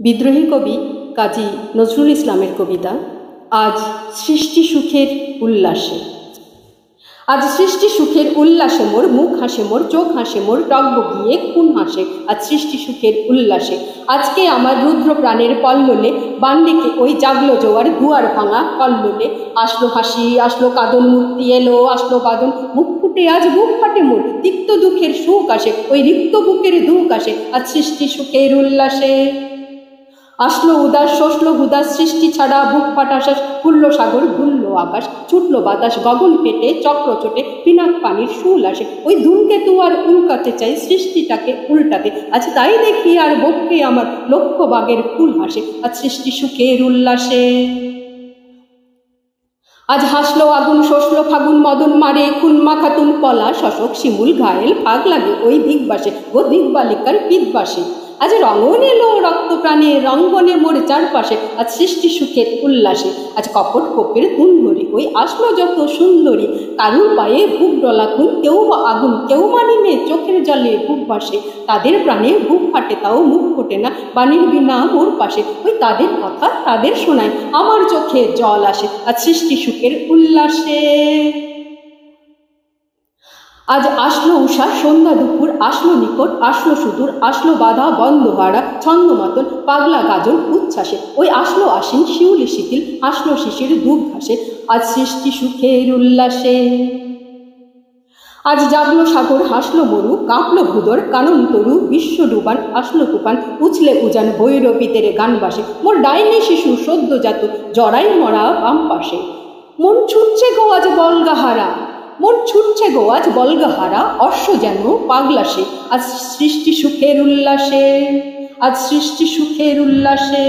বিদ্রোহী কবি কাজী নজরুল ইসলামের কবিতা আজ সৃষ্টি সুখের উল্লাসে। আজ সৃষ্টি সুখের উল্লাসে মোর, মুখ হাসে মোর, চোখ হাসে মোর, টকবগিয়ে খুন হাসে আজ সৃষ্টি সুখের উল্লাসে। আজকে আমার রুদ্র প্রাণের পল্ললে বান্দিকে ওই জাগলো জোয়ার দুয়ার ভাঙা কল্লোলে। আসলো হাসি, আসলো কাঁদন, মূর্তি এলো, আসলো বাদন, মুখ ফুটে আজ বুক ফাটে মোর, তিক্ত দুঃখের সুখ আসে, ওই রিক্ত বুকের দুঃখ আসে আজ সৃষ্টি সুখের উল্লাসে। আসলো উদাস, শসলো হুদাস, সৃষ্টি ছাড়া বুক ফাটা শ্বাস, খুললো সাগর, ভুললো আকাশ, ছুটলো বাতাস, গগন ফেটে চক্র চোটে, পিনাক পানির শুল আসে, ওই ধূমকেতু আর উল্কাতে চাই সৃষ্টিটাকে উল্টাতে। আজ তাই দেখি আর বক্ষে আমার লক্ষ বাগের ফুল হাসে আজ সৃষ্টি সুখের উল্লাসে। আজ হাসলো আগুন, শসলো ফাগুন, মদন মারে খুন মাখাতুন পলাশ, অশোক শিমুল ঘায়েল ফাগ লাগে ওই দিগবাসে, ও দিগবালিকার পিতবাসে। আজ রঙন এলো রক্ত প্রাণে, রঙ্গনে মোর চারপাশে আজ সৃষ্টি সুখের উল্লাসে। আজ কপট কোপের তুন্দরী, ওই আসলো যত সুন্দরী, কারুর পায়ে বুক ডলা খুন, কেউ বা আগুন কেউ মানি নে, চোখের জলে বুক ভাসে, তাদের প্রাণে বুক ফাটে তাও মুখ ফোটে না, বাণীর বিনা মোর পাশে, ওই তাদের কথা তাদের শোনায়, আমার চোখে জল আসে আজ সৃষ্টি সুখের উল্লাসে। আজ আসলো উষা, সন্ধ্যা দুপুর, আসলো নিকট, আসলো সুদূর, আসলো বাধা বন্ধহারা ছন্দ মাতন, পাগলা গাজন উচ্ছ্বাসে, ওই আসলো আশ্বিন শিউলি শিথিল, আসলো শিশির দুধ ঘাসে আজ সৃষ্টি সুখের উল্লাসে। আজ জাগলো সাগর, হাসলো মরু, কাঁপলো ভূদর, কানন তরু, বিশ্ব ডুবান, আসলো তুফান, উছলে উজান, ভৈরবীদের গান বাসে, মোর ডাইনি শিশু সদ্যজাত জড়াই মরা বাম পাশে। মন ছুটছে গো আজ বলগাহারা, মন ছুটছে গো আজ বলগাহারা, অশ্ব যেন পাগলাসে আজ সৃষ্টি সুখের উল্লাসে, আজ সৃষ্টি সুখের উল্লাসে।